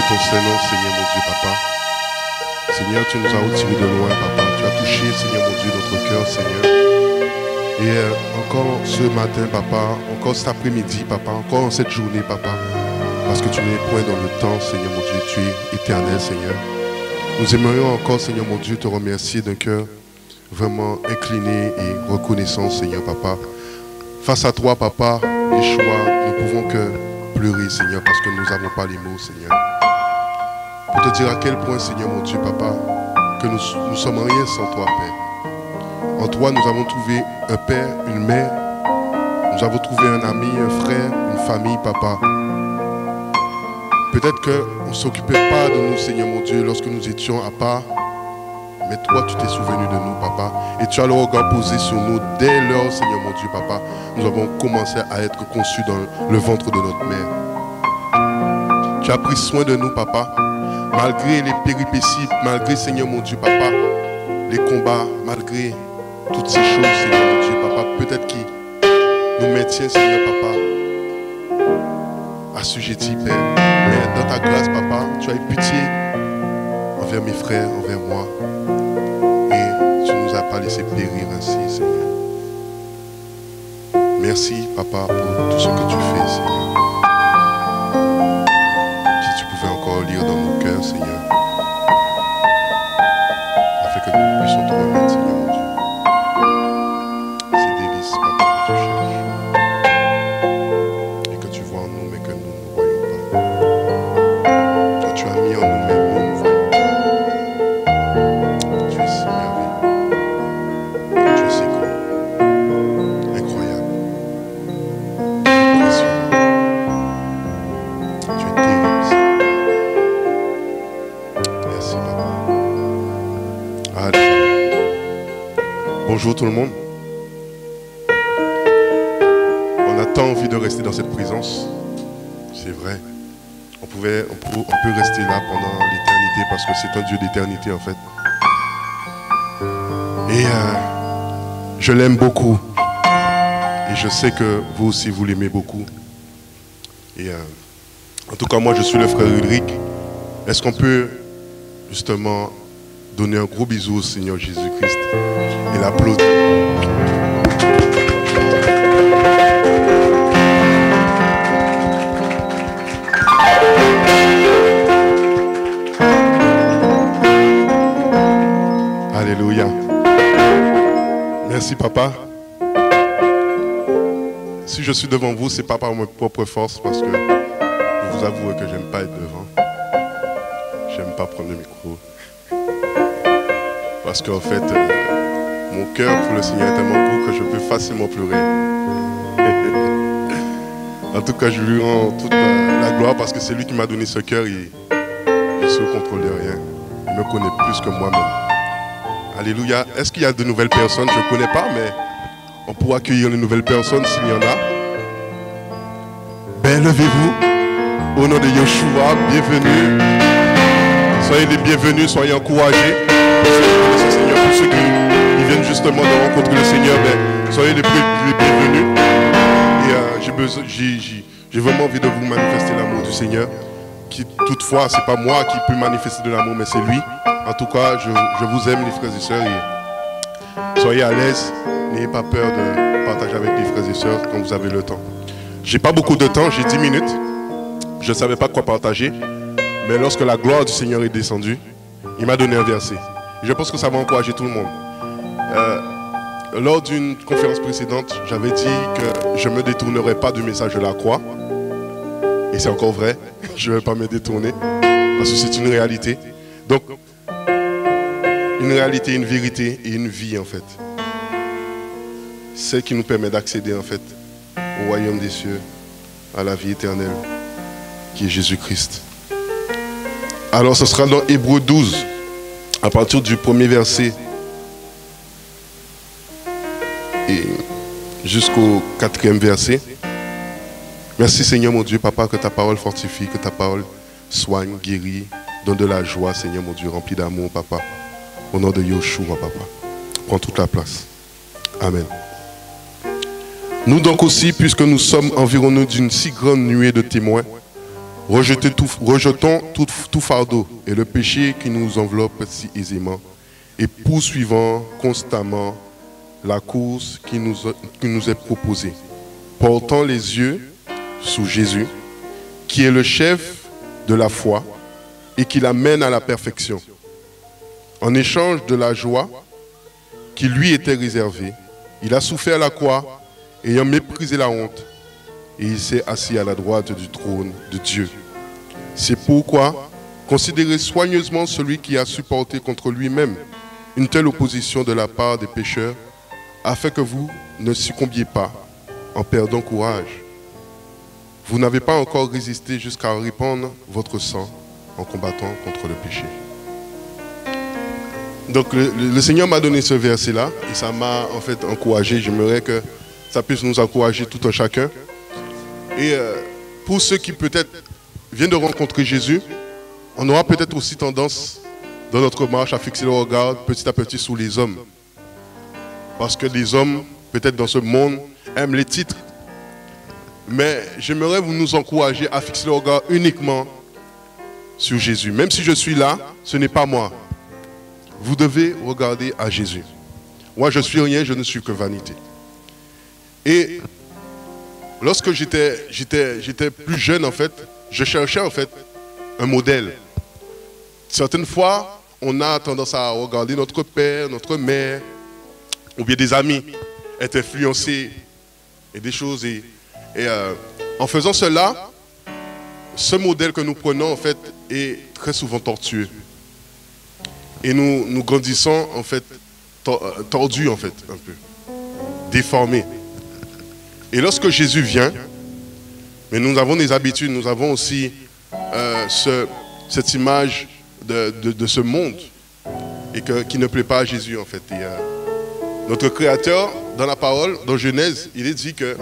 est ton Saint-Nom, Seigneur mon Dieu, Papa. Seigneur, tu nous as retirés de loin, Papa. Tu as touché, Seigneur mon Dieu, notre cœur, Seigneur. Et encore ce matin, Papa, encore cet après-midi, Papa, encore cette journée, Papa, parce que tu n'es point dans le temps, Seigneur mon Dieu, tu es éternel, Seigneur. Nous aimerions encore, Seigneur mon Dieu, te remercier d'un cœur vraiment incliné et reconnaissant, Seigneur, Papa. Face à toi, Papa, Yeshua, nous pouvons que pleurer, Seigneur, parce que nous n'avons pas les mots, Seigneur. Pour te dire à quel point, Seigneur mon Dieu, Papa, que nous sommes rien sans toi, Père. En toi, nous avons trouvé un père, une mère, nous avons trouvé un ami, un frère, une famille, Papa. Peut-être qu'on ne s'occupait pas de nous, Seigneur mon Dieu, lorsque nous étions à part. Mais toi, tu t'es souvenu de nous, Papa. Et tu as le regard posé sur nous. Dès lors, Seigneur mon Dieu, Papa, nous avons commencé à être conçus dans le ventre de notre mère. Tu as pris soin de nous, Papa. Malgré les péripéties, malgré, Seigneur mon Dieu, Papa, les combats, malgré toutes ces choses, Seigneur mon Dieu, Papa, peut-être qui nous maintient, Seigneur, Papa, assujettis, Père. Mais dans ta grâce, Papa, tu as eu pitié envers mes frères, envers moi. Et tu ne nous as pas laissé périr ainsi, Seigneur. Merci, Papa, pour tout ce que tu fais, Seigneur. Si tu pouvais encore lire dans nos cœurs, Seigneur, afin que nous puissions te remettre, Seigneur mon Dieu. Ces délices, Papa, que tu cherches. Et que tu vois en nous, mais que nous ne voyons pas. Que tu as mis en nous, mais nous ne voyons pas. Que tu es si merveilleux. Que tu es si grand. Incroyable. Impressionnant. Tu es terrible, Seigneur. Merci, Papa. Alléluia. Bonjour tout le monde. On a tant envie de rester dans cette présence. C'est vrai. On peut rester là pendant l'éternité parce que c'est un Dieu d'éternité en fait. Et je l'aime beaucoup. Et je sais que vous aussi vous l'aimez beaucoup. Et en tout cas moi je suis le frère Ulrich. Est-ce qu'on peut justement donner un gros bisou au Seigneur Jésus-Christ et l'applaudir? Alléluia. Merci papa. Si je suis devant vous, ce n'est pas par ma propre force parce que je vous avoue que j'aime pas être devant. J'aime pas prendre le micro. Parce qu'en fait, mon cœur pour le Seigneur est tellement gros que je peux facilement pleurer. En tout cas, je lui rends toute la gloire parce que c'est lui qui m'a donné ce cœur et je suis au contrôle de rien. Il me connaît plus que moi-même. Alléluia. Est-ce qu'il y a de nouvelles personnes? Je ne connais pas, mais on pourra accueillir de nouvelles personnes s'il y en a. Ben, levez-vous. Au nom de Yeshua, bienvenue. Soyez les bienvenus, soyez encouragés. Seigneur, pour ceux qui viennent justement de rencontrer le Seigneur, ben, soyez les bienvenus. Et j'ai vraiment envie de vous manifester l'amour du Seigneur. Qui, toutefois, ce n'est pas moi qui peux manifester de l'amour, mais c'est lui. En tout cas, je vous aime, les frères et sœurs. Et soyez à l'aise. N'ayez pas peur de partager avec les frères et sœurs quand vous avez le temps. J'ai pas beaucoup de temps, j'ai 10 minutes. Je ne savais pas quoi partager. Mais lorsque la gloire du Seigneur est descendue, il m'a donné un verset. Je pense que ça va encourager tout le monde. Lors d'une conférence précédente, j'avais dit que je ne me détournerais pas du message de la croix. Et c'est encore vrai. Je ne vais pas me détourner. Parce que c'est une réalité. Donc, une réalité, une vérité et une vie en fait. Celle qui nous permet d'accéder en fait au royaume des cieux, à la vie éternelle, qui est Jésus-Christ. Alors ce sera dans Hébreux 12, à partir du premier verset et jusqu'au 4e verset. Merci Seigneur mon Dieu, Papa, que ta parole fortifie, que ta parole soigne, guérit, donne de la joie, Seigneur mon Dieu, rempli d'amour, Papa. Au nom de Yeshua, Papa. Prends toute la place. Amen. Nous donc aussi, puisque nous sommes environnés d'une si grande nuée de témoins, Rejetons tout fardeau et le péché qui nous enveloppe si aisément et poursuivant constamment la course qui nous est proposée. Portant les yeux sur Jésus, qui est le chef de la foi et qui l'amène à la perfection. En échange de la joie qui lui était réservée, il a souffert la croix, ayant méprisé la honte, et il s'est assis à la droite du trône de Dieu. C'est pourquoi, considérez soigneusement celui qui a supporté contre lui-même une telle opposition de la part des pécheurs, afin que vous ne succombiez pas en perdant courage. Vous n'avez pas encore résisté jusqu'à répandre votre sang en combattant contre le péché. Donc le Seigneur m'a donné ce verset-là et ça m'a en fait encouragé. J'aimerais que ça puisse nous encourager tout un chacun. Et pour ceux qui peut-être viennent de rencontrer Jésus, on aura peut-être aussi tendance dans notre marche à fixer le regard petit à petit sur les hommes. Parce que les hommes, peut-être dans ce monde, aiment les titres. Mais j'aimerais vous nous encourager à fixer le regard uniquement sur Jésus. Même si je suis là, ce n'est pas moi. Vous devez regarder à Jésus. Moi, je suis rien, je ne suis que vanité. Et lorsque j'étais plus jeune, en fait, je cherchais en fait un modèle. Certaines fois, on a tendance à regarder notre père, notre mère, ou bien des amis, être influencés et des choses. Et en faisant cela, ce modèle que nous prenons en fait est très souvent tortueux. Et nous grandissons en fait tordus en fait un peu, déformés. Et lorsque Jésus vient, mais nous avons des habitudes, nous avons aussi cette image de ce monde et qui ne plaît pas à Jésus en fait. Et, notre Créateur, dans la parole, dans Genèse, il est dit que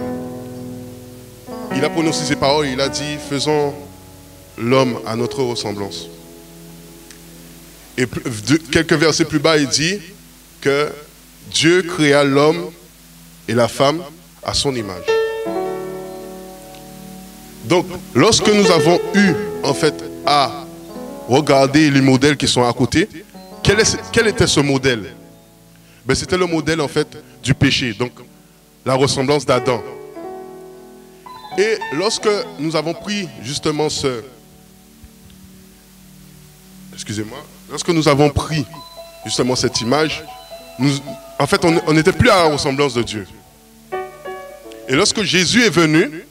il a prononcé ces paroles, il a dit « Faisons l'homme à notre ressemblance ». Et quelques versets plus bas, il dit que Dieu créa l'homme et la femme à son image. Donc, lorsque nous avons eu, en fait, à regarder les modèles qui sont à côté, quel était ce modèle? Ben, c'était le modèle, en fait, du péché, donc la ressemblance d'Adam. Et lorsque nous avons pris justement lorsque nous avons pris justement cette image, en fait, on n'était plus à la ressemblance de Dieu. Et lorsque Jésus est venu,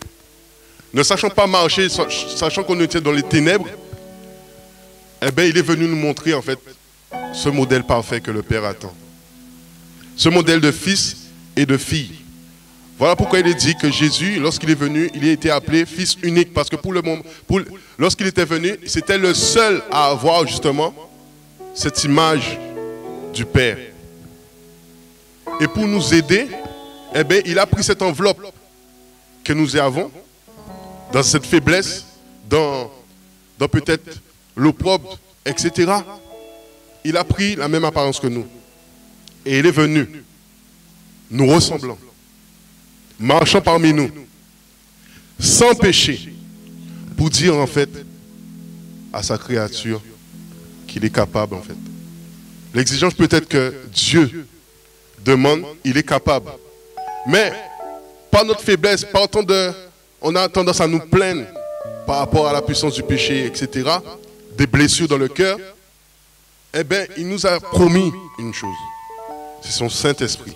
ne sachant pas marcher, sachant qu'on était dans les ténèbres, eh bien, il est venu nous montrer en fait ce modèle parfait que le Père attend. Ce modèle de fils et de fille. Voilà pourquoi il est dit que Jésus, lorsqu'il est venu, il a été appelé fils unique. Parce que lorsqu'il était venu, c'était le seul à avoir justement cette image du Père. Et pour nous aider, eh bien, il a pris cette enveloppe que nous avons, dans cette faiblesse, dans peut-être l'opprobre, etc. Il a pris la même apparence que nous. Et il est venu, nous ressemblant, marchant parmi nous, sans péché, pour dire en fait à sa créature qu'il est capable en fait. L'exigence peut-être que Dieu demande, il est capable. Mais par notre faiblesse, on a tendance à nous plaindre par rapport à la puissance du péché, etc., des blessures dans le cœur. Eh bien, il nous a promis une chose. C'est son Saint-Esprit.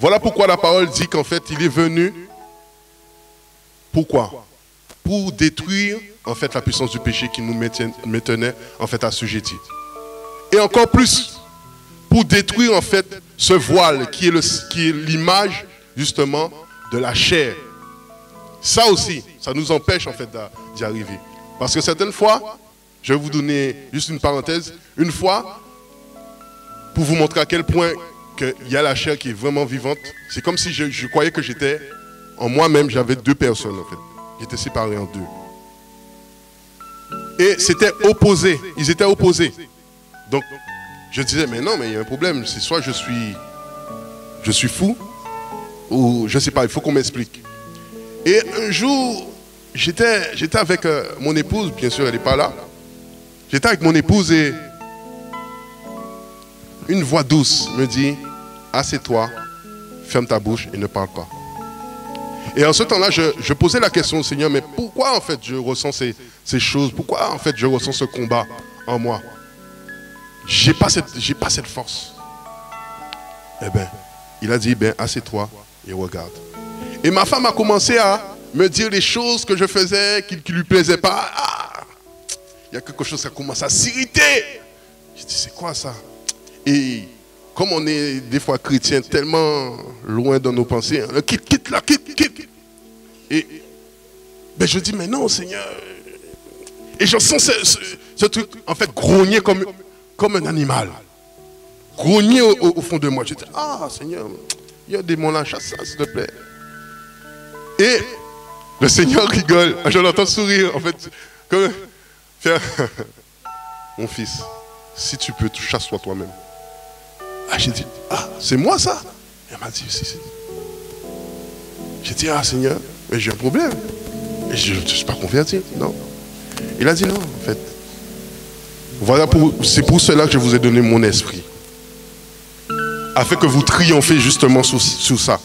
Voilà pourquoi la parole dit qu'en fait, il est venu. Pourquoi? Pour détruire en fait la puissance du péché qui nous maintenait en fait assujettis. Et encore plus, pour détruire en fait ce voile qui est l'image justement de la chair. Ça aussi, ça nous empêche en fait d'y arriver. Parce que certaines fois, je vais vous donner juste une parenthèse, une fois, pour vous montrer à quel point il y a la chair qui est vraiment vivante, c'est comme si je croyais que j'étais, en moi-même, j'avais deux personnes en fait. J'étais séparé en deux. Et c'était opposé, ils étaient opposés. Donc, je disais, mais non, mais il y a un problème, c'est soit je suis fou, ou je ne sais pas, il faut qu'on m'explique. Et un jour, j'étais avec mon épouse, bien sûr, elle n'est pas là. J'étais avec mon épouse et une voix douce me dit, assieds-toi, ferme ta bouche et ne parle pas. Et en ce temps-là, je posais la question au Seigneur, mais pourquoi en fait je ressens ces choses? Pourquoi en fait je ressens ce combat en moi? J'ai pas cette force. Eh bien, il a dit, assieds-toi et regarde. Et ma femme a commencé à me dire les choses que je faisais, qui ne lui plaisaient pas. Ah, il y a quelque chose qui a commencé à s'irriter. Je dis, c'est quoi ça? Et comme on est des fois chrétiens tellement loin dans nos pensées, hein, quitte là, quitte. Et je dis, mais non, Seigneur. Et je sens ce truc, en fait, grogner comme un animal. Grogner au fond de moi. Je dis, ah, Seigneur, il y a des démons là, chasse ça, s'il te plaît. Et le Seigneur rigole. Je l'entends sourire, en fait. Comme, mon fils, si tu peux, chasse-toi toi-même. Ah, j'ai dit, ah, c'est moi ça? Elle m'a dit, si. J'ai dit, ah, Seigneur, mais j'ai un problème. Et je ne suis pas converti, non. Il a dit non, en fait. Voilà, c'est pour cela que je vous ai donné mon esprit. Afin que vous triomphez justement sur ça.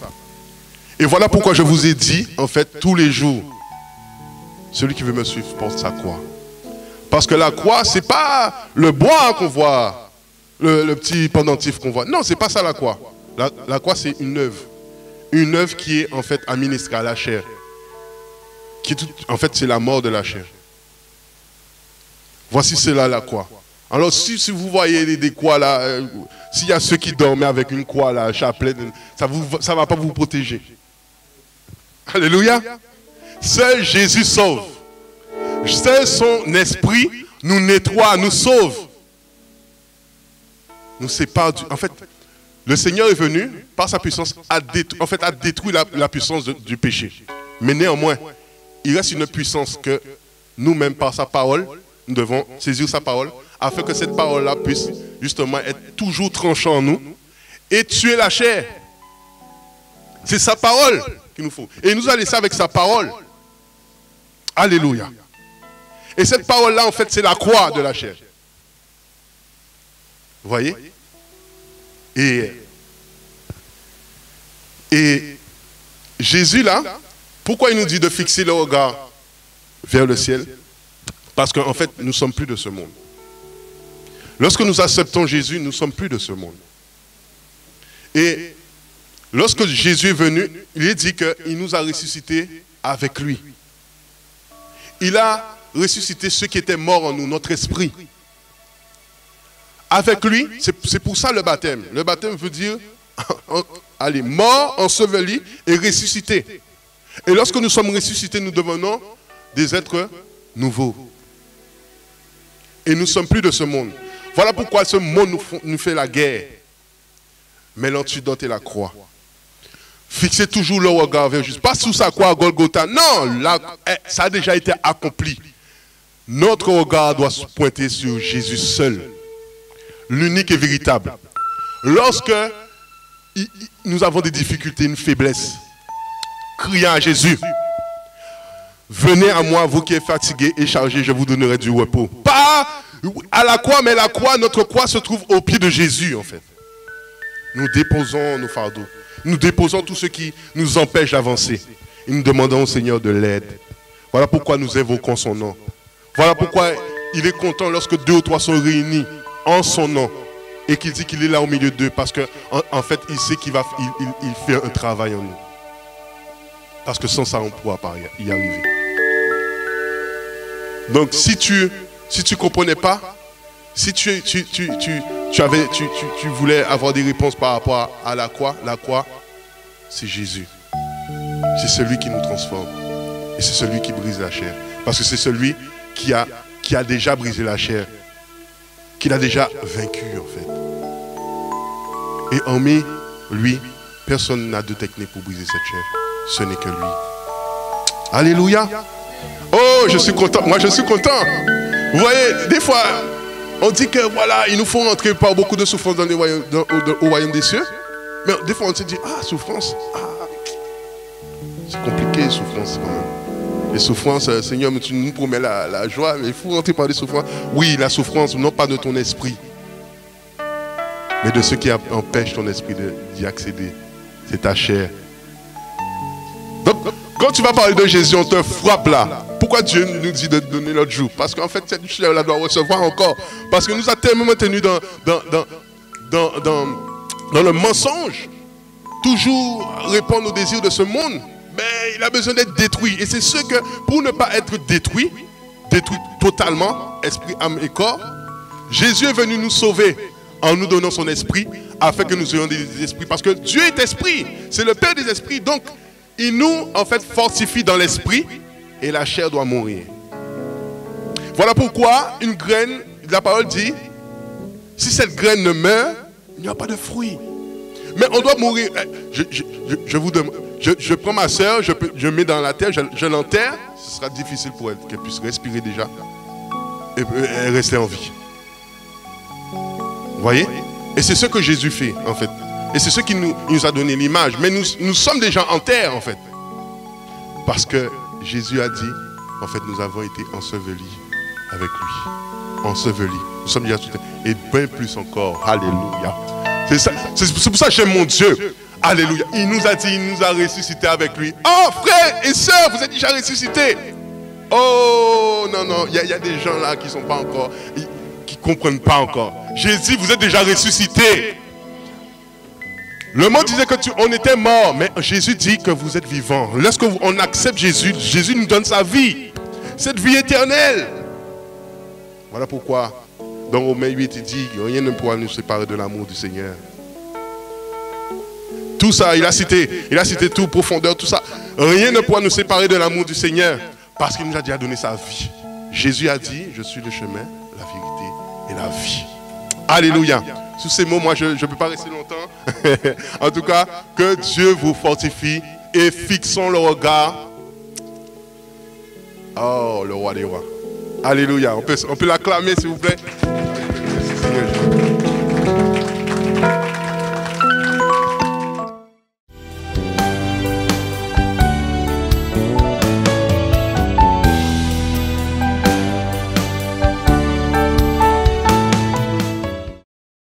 Et voilà pourquoi je vous ai dit, en fait, tous les jours, celui qui veut me suivre porte sa croix. Parce que la croix, ce n'est pas le bois qu'on voit, le petit pendentif qu'on voit. Non, ce n'est pas ça la croix. La croix, c'est une œuvre. Une œuvre qui est en fait administrée à la chair. En fait, c'est la mort de la chair. Voici cela la croix. Alors, si vous voyez des croix là, s'il y a ceux qui dormaient avec une croix là, chapelet, ça ne va pas vous protéger. Alléluia. Seul Jésus sauve. Seul son esprit nous nettoie, nous sauve. Nous sépare du... En fait, le Seigneur est venu, par sa puissance, à détruire la puissance du péché. Mais néanmoins, il reste une puissance que nous-mêmes, par sa parole, nous devons saisir sa parole, afin que cette parole-là puisse justement être toujours tranchante en nous et tuer la chair. C'est sa parole qu'il nous faut. Et il nous a laissé avec sa parole. Alléluia. Et cette parole-là, en fait, c'est la croix de la chair. Vous voyez? Et Jésus, là, pourquoi il nous dit de fixer le regard vers le ciel? Parce qu'en fait, nous ne sommes plus de ce monde. Lorsque nous acceptons Jésus, nous ne sommes plus de ce monde. Et lorsque Jésus est venu, il est dit qu'il nous a ressuscités avec lui. Il a ressuscité ceux qui étaient morts en nous, notre esprit. Avec lui, c'est pour ça le baptême. Le baptême veut dire, allez, mort, enseveli et ressuscité. Et lorsque nous sommes ressuscités, nous devenons des êtres nouveaux. Et nous ne sommes plus de ce monde. Voilà pourquoi ce monde nous fait la guerre. Mais l'antidote est la croix. Fixez toujours le regard vers Jésus. Pas sous sa croix à Golgotha. Non, ça a déjà été accompli. Notre regard doit se pointer sur Jésus seul. L'unique et véritable. Lorsque nous avons des difficultés, une faiblesse, crions à Jésus. Venez à moi, vous qui êtes fatigués et chargés, je vous donnerai du repos. Pas à la croix, mais la croix, notre croix se trouve au pied de Jésus, en fait. Nous déposons nos fardeaux. Nous déposons tout ce qui nous empêche d'avancer. Et nous demandons au Seigneur de l'aide. Voilà pourquoi nous invoquons son nom. Voilà pourquoi il est content lorsque 2 ou 3 sont réunis en son nom. Et qu'il dit qu'il est là au milieu d'eux. Parce qu'en fait, il sait qu'il il fait un travail en nous. Parce que sans ça, on ne pourra pas y arriver. Donc, si tu ne comprenais pas, si tu voulais avoir des réponses par rapport à la croix, c'est Jésus. C'est celui qui nous transforme. Et c'est celui qui brise la chair. Parce que c'est celui qui a déjà brisé la chair. Qui l'a déjà vaincu, en fait. Et hormis lui, personne n'a de technique pour briser cette chair. Ce n'est que lui. Alléluia. Oh, je suis content. Moi, je suis content. Vous voyez, des fois, on dit que voilà, il nous faut rentrer par beaucoup de souffrance dans au royaume des cieux. Mais des fois, on se dit, ah, souffrance. Ah, c'est compliqué, souffrance quand même. Les souffrances, Seigneur, tu nous promets la joie, mais il faut rentrer par les souffrances. Oui, la souffrance, non pas de ton esprit, mais de ce qui empêche ton esprit d'y accéder. C'est ta chair. Donc, quand tu vas parler de Jésus, on te frappe là. Pourquoi Dieu nous dit de donner notre joue? Parce qu'en fait, cette chair-là doit recevoir encore. Parce que nous a tellement maintenus dans le mensonge. Toujours répondre aux désirs de ce monde. Mais il a besoin d'être détruit. Et c'est ce que, pour ne pas être détruit totalement, esprit, âme et corps, Jésus est venu nous sauver en nous donnant son esprit, afin que nous ayons des esprits. Parce que Dieu est esprit, c'est le Père des esprits. Donc, il nous, en fait, fortifie dans l'esprit, et la chair doit mourir. Voilà pourquoi une graine, la parole dit, si cette graine ne meurt, il n'y a pas de fruit. Mais on doit mourir. Je vous demande, je prends ma soeur, je mets dans la terre, je l'enterre, ce sera difficile pour elle, qu'elle puisse respirer déjà, et rester en vie. Vous voyez? Et c'est ce que Jésus fait, en fait. Et c'est ce qui nous a donné l'image. Mais nous sommes déjà en terre, en fait. Parce que Jésus a dit, en fait, nous avons été ensevelis avec lui. Ensevelis. Nous sommes déjà tout terre. Et bien plus encore. Alléluia. C'est pour ça que j'aime mon Dieu. Alléluia. Il nous a dit, il nous a ressuscités avec lui. Oh, frères et sœurs, vous êtes déjà ressuscités. Oh, non, non. Il y a des gens là qui ne sont pas encore... qui ne comprennent pas encore. Jésus, vous êtes déjà ressuscité. Le monde disait qu'on était mort, mais Jésus dit que vous êtes vivant. Lorsqu'on accepte Jésus, Jésus nous donne sa vie. Cette vie éternelle. Voilà pourquoi, dans Romains 8, il dit, rien ne pourra nous séparer de l'amour du Seigneur. Tout ça, il a cité tout, profondeur, tout ça. Rien ne pourra nous séparer de l'amour du Seigneur, parce qu'il nous a déjà donné sa vie. Jésus a dit, je suis le chemin, la vérité et la vie. Alléluia. Sous ces mots, moi, je ne peux pas rester longtemps. En tout cas, que Dieu vous fortifie et fixons le regard. Oh, le roi des rois. Alléluia. On peut l'acclamer, s'il vous plaît.